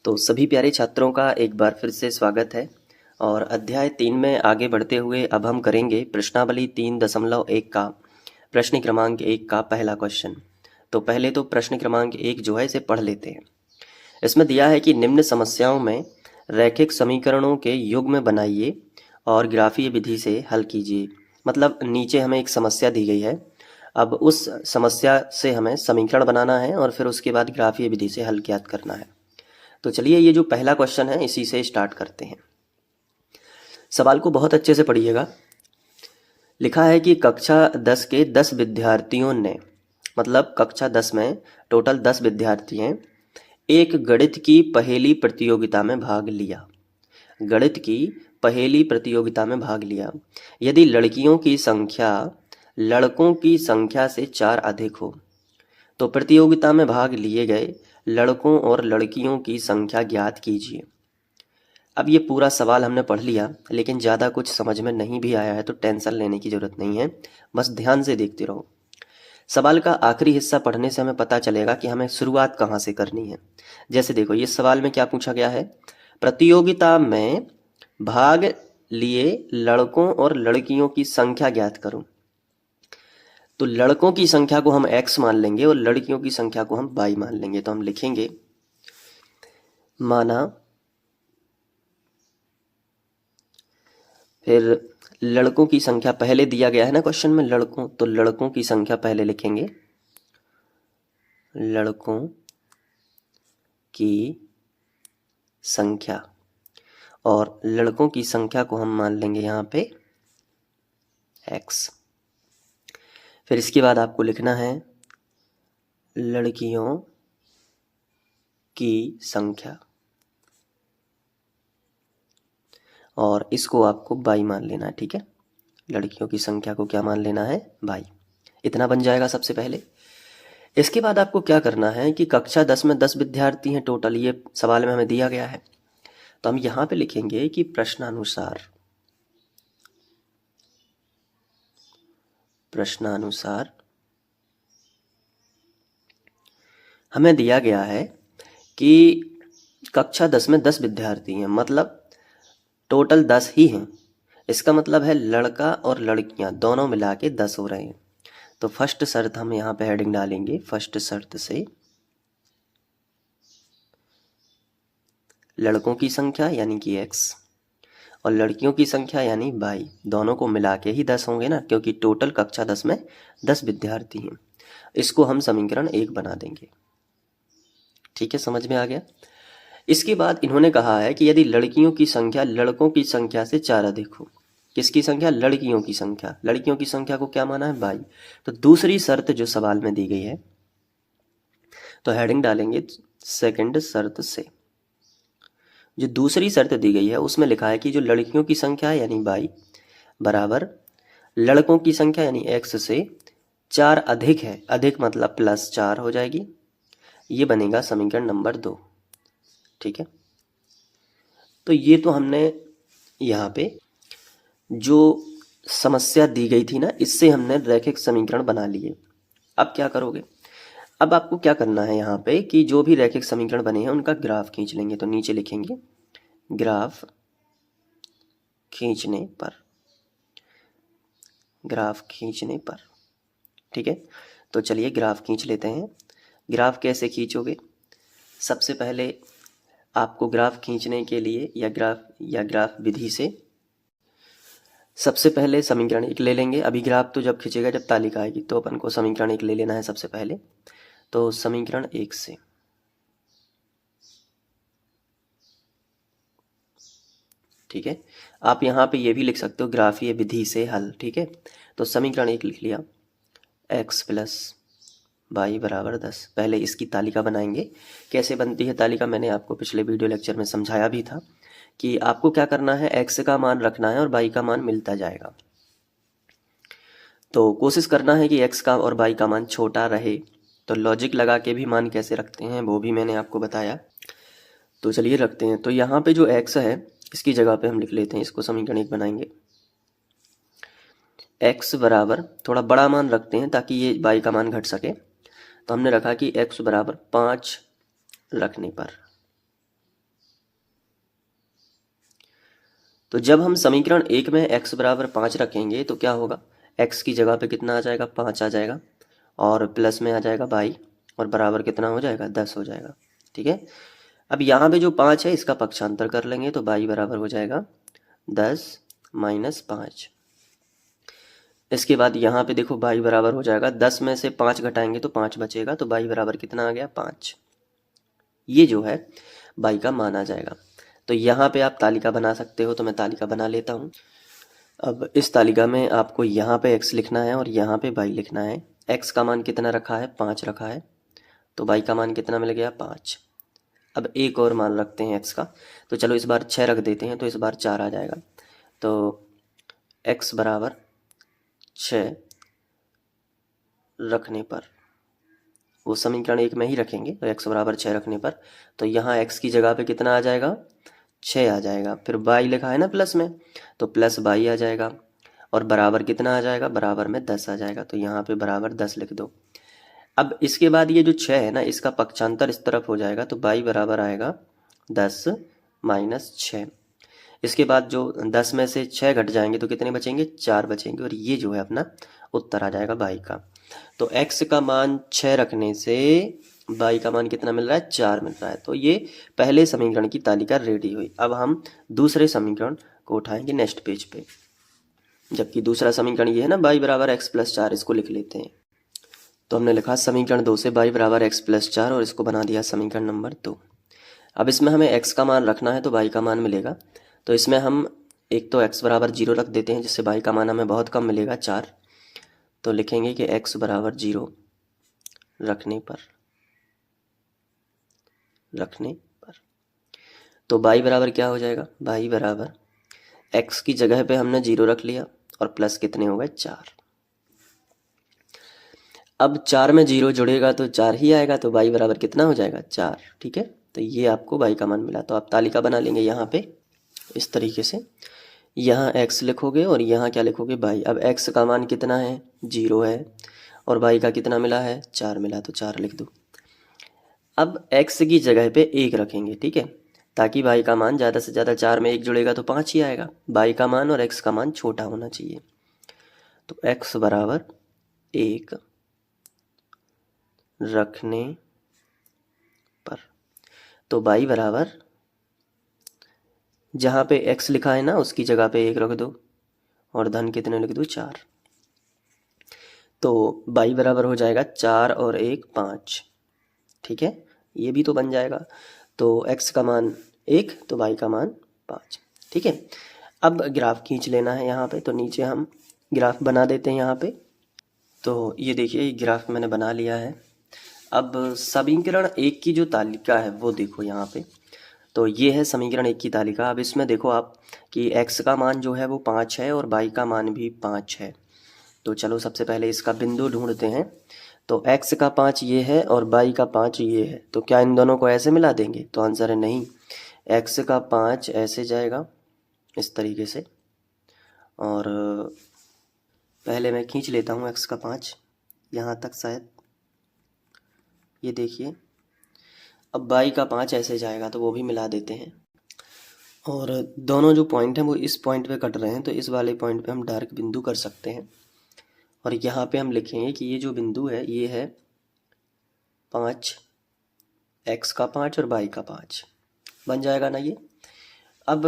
तो सभी प्यारे छात्रों का एक बार फिर से स्वागत है और अध्याय 3 में आगे बढ़ते हुए अब हम करेंगे प्रश्नावली 3.1 का प्रश्न क्रमांक 1 का पहला क्वेश्चन। तो पहले तो प्रश्न क्रमांक 1 जो है इसे पढ़ लेते हैं। इसमें दिया है कि निम्न समस्याओं में रैखिक समीकरणों के युग्म बनाइए और ग्राफीय विधि से हल कीजिए। मतलब नीचे हमें एक समस्या दी गई है, अब उस समस्या से हमें समीकरण बनाना है और फिर उसके बाद ग्राफीय विधि से हल ज्ञात करना है। तो चलिए ये जो पहला क्वेश्चन है इसी से स्टार्ट करते हैं। सवाल को बहुत अच्छे से पढ़िएगा। लिखा है कि कक्षा 10 के 10 विद्यार्थियों ने, मतलब कक्षा 10 में टोटल 10 विद्यार्थी हैं, एक गणित की पहेली प्रतियोगिता में भाग लिया। गणित की पहेली प्रतियोगिता में भाग लिया यदि लड़कियों की संख्या लड़कों की संख्या से 4 अधिक हो तो प्रतियोगिता में भाग लिए गए लड़कों और लड़कियों की संख्या ज्ञात कीजिए। अब ये पूरा सवाल हमने पढ़ लिया, लेकिन ज़्यादा कुछ समझ में नहीं भी आया है तो टेंशन लेने की ज़रूरत नहीं है, बस ध्यान से देखते रहो। सवाल का आखिरी हिस्सा पढ़ने से हमें पता चलेगा कि हमें शुरुआत कहाँ से करनी है। जैसे देखो ये सवाल में क्या पूछा गया है, प्रतियोगिता में भाग लिए लड़कों और लड़कियों की संख्या ज्ञात करो। तो लड़कों की संख्या को हम x मान लेंगे और लड़कियों की संख्या को हम y मान लेंगे। तो हम लिखेंगे माना, फिर लड़कों की संख्या पहले दिया गया है ना क्वेश्चन में लड़कों, तो लड़कों की संख्या पहले लिखेंगे, लड़कों की संख्या, और लड़कों की संख्या को हम मान लेंगे यहाँ पे x। फिर इसके बाद आपको लिखना है लड़कियों की संख्या, और इसको आपको y मान लेना है। ठीक है, लड़कियों की संख्या को क्या मान लेना है, y। इतना बन जाएगा सबसे पहले। इसके बाद आपको क्या करना है कि कक्षा 10 में 10 विद्यार्थी हैं टोटल, ये सवाल में हमें दिया गया है। तो हम यहाँ पे लिखेंगे कि प्रश्नानुसार हमें दिया गया है कि कक्षा 10 में 10 विद्यार्थी हैं, मतलब टोटल 10 ही हैं। इसका मतलब है लड़का और लड़कियां दोनों मिला के 10 हो रहे हैं। तो फर्स्ट शर्त हम यहाँ पे हेडिंग डालेंगे, फर्स्ट शर्त से लड़कों की संख्या यानी कि x और लड़कियों की संख्या यानी y, दोनों को मिला के ही 10 होंगे ना, क्योंकि टोटल कक्षा 10 में 10 विद्यार्थी हैं। इसको हम समीकरण 1 बना देंगे। ठीक है, समझ में आ गया। इसके बाद इन्होंने कहा है कि यदि लड़कियों की संख्या लड़कों की संख्या से 4 अधिक हो। किसकी संख्या, लड़कियों की संख्या। लड़कियों की संख्या को क्या माना है, y। तो दूसरी शर्त जो सवाल में दी गई है, तो हेडिंग डालेंगे सेकंड शर्त से। जो दूसरी शर्त दी गई है उसमें लिखा है कि जो लड़कियों की संख्या है यानी y बराबर लड़कों की संख्या यानी x से 4 अधिक है, अधिक मतलब +4 हो जाएगी। ये बनेगा समीकरण नंबर 2। ठीक है, तो ये तो हमने यहाँ पे जो समस्या दी गई थी ना, इससे हमने रैखिक समीकरण बना लिए। अब क्या करोगे, अब आपको क्या करना है यहाँ पे कि जो भी रैखिक समीकरण बने हैं उनका ग्राफ खींच लेंगे। तो नीचे लिखेंगे ग्राफ खींचने पर, ग्राफ खींचने पर। ठीक है, तो चलिए ग्राफ खींच लेते हैं। ग्राफ कैसे खींचोगे, सबसे पहले आपको ग्राफ खींचने के लिए या ग्राफ विधि से सबसे पहले समीकरण 1 ले लेंगे। अभी ग्राफ तो जब खींचेगा जब तालिका आएगी, तो अपन को समीकरण 1 ले लेना है सबसे पहले। तो समीकरण 1 से ठीक है, आप यहाँ पे ये भी लिख सकते हो ग्राफीय विधि से हल। ठीक है, तो समीकरण 1 लिख लिया, x + y बराबर 10। पहले इसकी तालिका बनाएंगे। कैसे बनती है तालिका, मैंने आपको पिछले वीडियो लेक्चर में समझाया भी था कि आपको क्या करना है, x का मान रखना है और y का मान मिलता जाएगा। तो कोशिश करना है कि x का और y का मान छोटा रहे। तो लॉजिक लगा के भी मान कैसे रखते हैं वो भी मैंने आपको बताया। तो चलिए रखते हैं। तो यहाँ पे जो x है इसकी जगह पे हम लिख लेते हैं, इसको समीकरण 1 बनाएंगे। x बराबर थोड़ा बड़ा मान रखते हैं ताकि ये y का मान घट सके। तो हमने रखा कि x बराबर 5 रखने पर तो जब हम समीकरण 1 में x बराबर 5 रखेंगे तो क्या होगा, x की जगह पे कितना आ जाएगा, 5 आ जाएगा, और प्लस में आ जाएगा बाई, और बराबर कितना हो जाएगा, 10 हो जाएगा। ठीक है, अब यहाँ पे जो 5 है इसका पक्षांतर कर लेंगे तो बाई बराबर हो जाएगा 10 माइनस 5। इसके बाद यहाँ पे देखो बाई बराबर हो जाएगा, 10 में से 5 घटाएंगे तो 5 बचेगा, तो बाई बराबर कितना आ गया, 5। ये जो है बाई का मान आ जाएगा। तो यहाँ पे आप तालिका बना सकते हो, तो मैं तालिका बना लेता हूँ। अब इस तालिका में आपको यहाँ पे x लिखना है और यहाँ पे y लिखना है। x का मान कितना रखा है, 5 रखा है, तो y का मान कितना मिल गया, 5। अब एक और मान रखते हैं x का, तो चलो इस बार 6 रख देते हैं, तो इस बार 4 आ जाएगा। तो x बराबर 6 रखने पर, वो समीकरण 1 में ही रखेंगे, तो x बराबर 6 रखने पर, तो यहाँ x की जगह पे कितना आ जाएगा, 6 आ जाएगा। फिर बाई लिखा है ना प्लस में, तो प्लस बाई आ जाएगा, और बराबर कितना आ जाएगा, बराबर में 10 आ जाएगा, तो यहाँ पे बराबर 10 लिख दो। अब इसके बाद ये जो 6 है ना, इसका पक्षांतर इस तरफ हो जाएगा, तो बाई बराबर आएगा 10 माइनस 6। इसके बाद जो 10 में से 6 घट जाएंगे तो कितने बचेंगे, 4 बचेंगे, और ये जो है अपना उत्तर आ जाएगा बाई का। तो x का मान 6 रखने से बाई का मान कितना मिल रहा है, 4 मिल रहा है। तो ये पहले समीकरण की तालिका रेडी हुई। अब हम दूसरे समीकरण को उठाएंगे नेक्स्ट पेज पे, जबकि दूसरा समीकरण ये है ना, बाई बराबर x प्लस 4, इसको लिख लेते हैं। तो हमने लिखा समीकरण 2 से बाई बराबर x प्लस 4, और इसको बना दिया समीकरण नंबर 2। अब इसमें हमें x का मान रखना है तो बाई का मान मिलेगा, तो इसमें हम एक तो x बराबर 0 रख देते हैं, जिससे बाई का मान हमें बहुत कम मिलेगा, 4। तो लिखेंगे कि x बराबर 0 रखने पर तो बाई बराबर क्या हो जाएगा, बाई बराबर x की जगह पे हमने 0 रख लिया, और प्लस कितने हो गए, 4। अब 4 में 0 जुड़ेगा तो 4 ही आएगा, तो बाई बराबर कितना हो जाएगा, 4। ठीक है, तो ये आपको बाई का मान मिला। तो आप तालिका बना लेंगे यहाँ पे इस तरीके से, यहाँ x लिखोगे और यहाँ क्या लिखोगे, बाई। अब x का मान कितना है, 0 है, और बाई का कितना मिला है, 4 मिला, तो 4 लिख दो। अब x की जगह पे 1 रखेंगे, ठीक है, ताकि बाई का मान ज़्यादा से ज़्यादा, 4 में 1 जुड़ेगा तो 5 ही आएगा। बाई का मान और x का मान छोटा होना चाहिए, तो x बराबर 1 रखने पर, तो बाई बराबर जहाँ पे x लिखा है ना उसकी जगह पे 1 रख दो, और धन कितने लिख दो, 4। तो बाई बराबर हो जाएगा 4 और 1 5। ठीक है, ये भी तो बन जाएगा। तो x का मान 1, तो बाई का मान 5। ठीक है, अब ग्राफ खींच लेना है यहाँ पे, तो नीचे हम ग्राफ बना देते हैं यहाँ पे। तो ये देखिए ग्राफ मैंने बना लिया है। अब समीकरण 1 की जो तालिका है वो देखो यहाँ पे, तो ये है समीकरण 1 की तालिका। अब इसमें देखो आप कि x का मान जो है वो 5 है और बाई का मान भी 5 है। तो चलो सबसे पहले इसका बिंदु ढूंढते हैं। तो x का 5 ये है और बाई का 5 ये है, तो क्या इन दोनों को ऐसे मिला देंगे, तो आंसर है नहीं। x का 5 ऐसे जाएगा इस तरीके से, और पहले मैं खींच लेता हूँ x का 5 यहाँ तक शायद, ये देखिए। अब बाई का 5 ऐसे जाएगा, तो वो भी मिला देते हैं। और दोनों जो पॉइंट हैं वो इस पॉइंट पे कट रहे हैं, तो इस वाले पॉइंट पे हम डार्क बिंदु कर सकते हैं। और यहाँ पे हम लिखेंगे कि ये जो बिंदु है ये है 5, x का 5 और बाई का 5, बन जाएगा ना ये। अब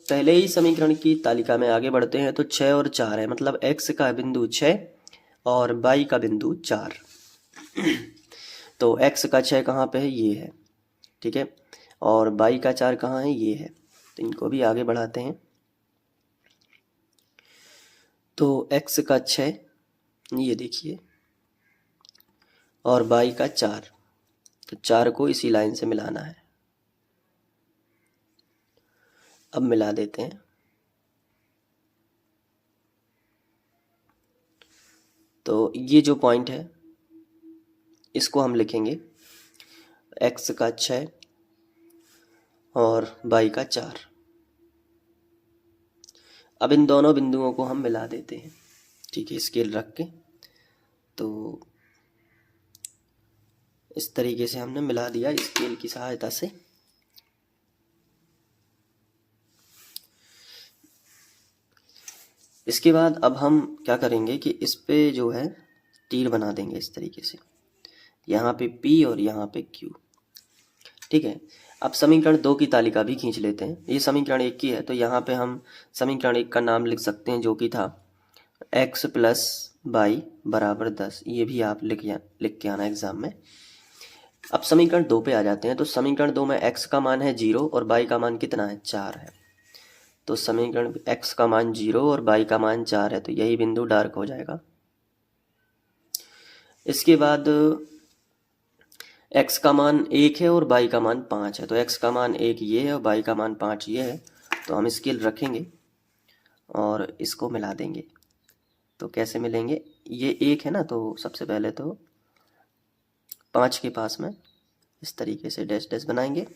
पहले ही समीकरण की तालिका में आगे बढ़ते हैं, तो 6 और 4 है, मतलब x का बिंदु 6 और बाई का बिंदु 4। तो x का 6 कहाँ पे है, ये है, ठीक है, और बाई का 4 कहाँ है, ये है। तो इनको भी आगे बढ़ाते हैं। तो x का 6 ये देखिए, और बाई का 4, तो 4 को इसी लाइन से मिलाना है। अब मिला देते हैं। तो ये जो पॉइंट है इसको हम लिखेंगे x का 6 और बाई का 4। अब इन दोनों बिंदुओं को हम मिला देते हैं, ठीक है, स्केल रख के। तो इस तरीके से हमने मिला दिया स्केल की सहायता से। इसके बाद अब हम क्या करेंगे कि इस पे जो है तीर बना देंगे इस तरीके से, यहाँ पे P और यहाँ पे Q। ठीक है, अब समीकरण 2 की तालिका भी खींच लेते हैं। ये समीकरण 1 की है, तो यहाँ पे हम समीकरण 1 का नाम लिख सकते हैं, जो कि था x प्लस वाई बराबर 10। ये भी आप लिख के आना एग्जाम में। अब समीकरण 2 पे आ जाते हैं। तो समीकरण 2 में x का मान है 0 और y का मान कितना है, 4 है। तो समीकरण x का मान 0 और y का मान 4 है, तो यही बिंदु डार्क हो जाएगा। इसके बाद x का मान 1 है और y का मान 5 है, तो x का मान 1 ये है और y का मान 5 ये है। तो हम स्केल रखेंगे और इसको मिला देंगे। तो कैसे मिलेंगे, ये 1 है ना, तो सबसे पहले तो 5 के पास में इस तरीके से डैश डैश बनाएंगे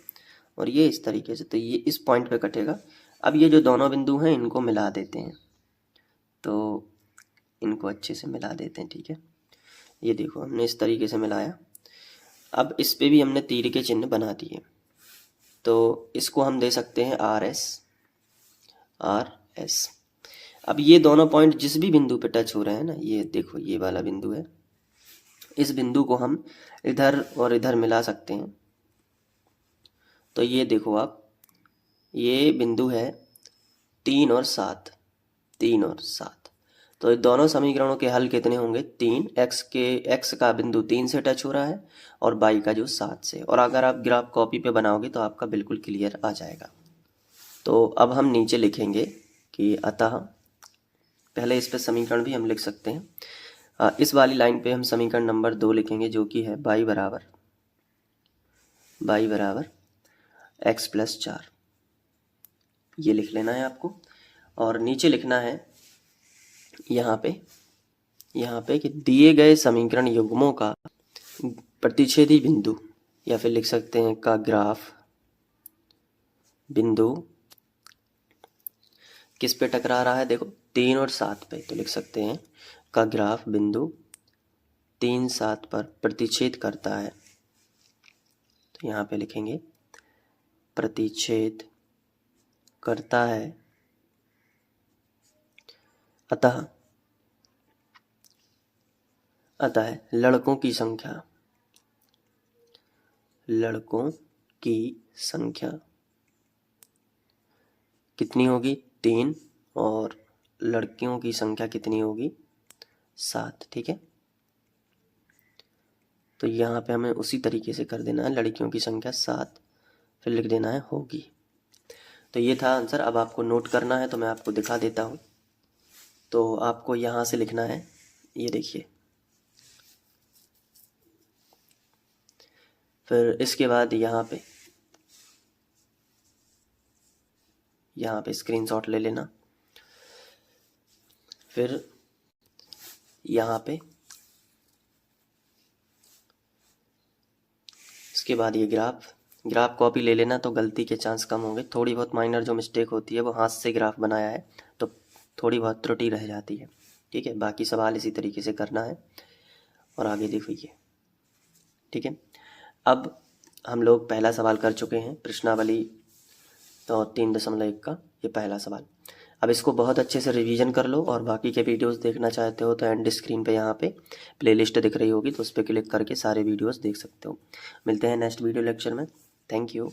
और ये इस तरीके से, तो ये इस पॉइंट पे कटेगा। अब ये जो दोनों बिंदु हैं इनको मिला देते हैं, तो इनको अच्छे से मिला देते हैं। ठीक है, ये देखो हमने इस तरीके से मिलाया। अब इस पे भी हमने तीर के चिन्ह बना दिए, तो इसको हम दे सकते हैं RS। अब ये दोनों पॉइंट जिस भी बिंदु पे टच हो रहे हैं ना, ये देखो ये वाला बिंदु है, इस बिंदु को हम इधर और इधर मिला सकते हैं। तो ये देखो आप, ये बिंदु है 3 और 7, 3 और 7। तो ये दोनों समीकरणों के हल कितने होंगे, 3। x का बिंदु 3 से टच हो रहा है और y का जो 7 से। और अगर आप ग्राफ कॉपी पे बनाओगे तो आपका बिल्कुल क्लियर आ जाएगा। तो अब हम नीचे लिखेंगे कि अतः, पहले इस पे समीकरण भी हम लिख सकते हैं। इस वाली लाइन पे हम समीकरण नंबर 2 लिखेंगे, जो कि है y बराबर x प्लस 4। ये लिख लेना है आपको। और नीचे लिखना है यहाँ पे कि दिए गए समीकरण युग्मों का प्रतिच्छेदी बिंदु, या फिर लिख सकते हैं का ग्राफ बिंदु किस पे टकरा रहा है, देखो 3 और 7 पे। तो लिख सकते हैं का ग्राफ बिंदु 3, 7 पर प्रतिच्छेद करता है। तो यहाँ पे लिखेंगे प्रतिच्छेद करता है, अतः लड़कों की संख्या कितनी होगी, 3, और लड़कियों की संख्या कितनी होगी, 7। ठीक है, तो यहाँ पे हमें उसी तरीके से कर देना है, लड़कियों की संख्या 7, फिर लिख देना है होगी। तो ये था आंसर। अब आपको नोट करना है तो मैं आपको दिखा देता हूँ। तो आपको यहाँ से लिखना है, ये देखिए, फिर इसके बाद यहाँ पे स्क्रीनशॉट ले लेना। फिर यहाँ पे इसके बाद ये ग्राफ कॉपी ले लेना, तो गलती के चांस कम होंगे। थोड़ी बहुत माइनर जो मिस्टेक होती है, वो हाथ से ग्राफ बनाया है तो थोड़ी बहुत त्रुटि रह जाती है। ठीक है, बाकी सवाल इसी तरीके से करना है और आगे देखिए। ठीक है, अब हम लोग पहला सवाल कर चुके हैं, प्रश्नावली तो 3.1 का ये पहला सवाल। अब इसको बहुत अच्छे से रिवीजन कर लो, और बाकी के वीडियोस देखना चाहते हो तो एंड स्क्रीन पे यहाँ पे प्लेलिस्ट दिख रही होगी, तो उस पर क्लिक करके सारे वीडियोस देख सकते हो। मिलते हैं नेक्स्ट वीडियो लेक्चर में। Thank you.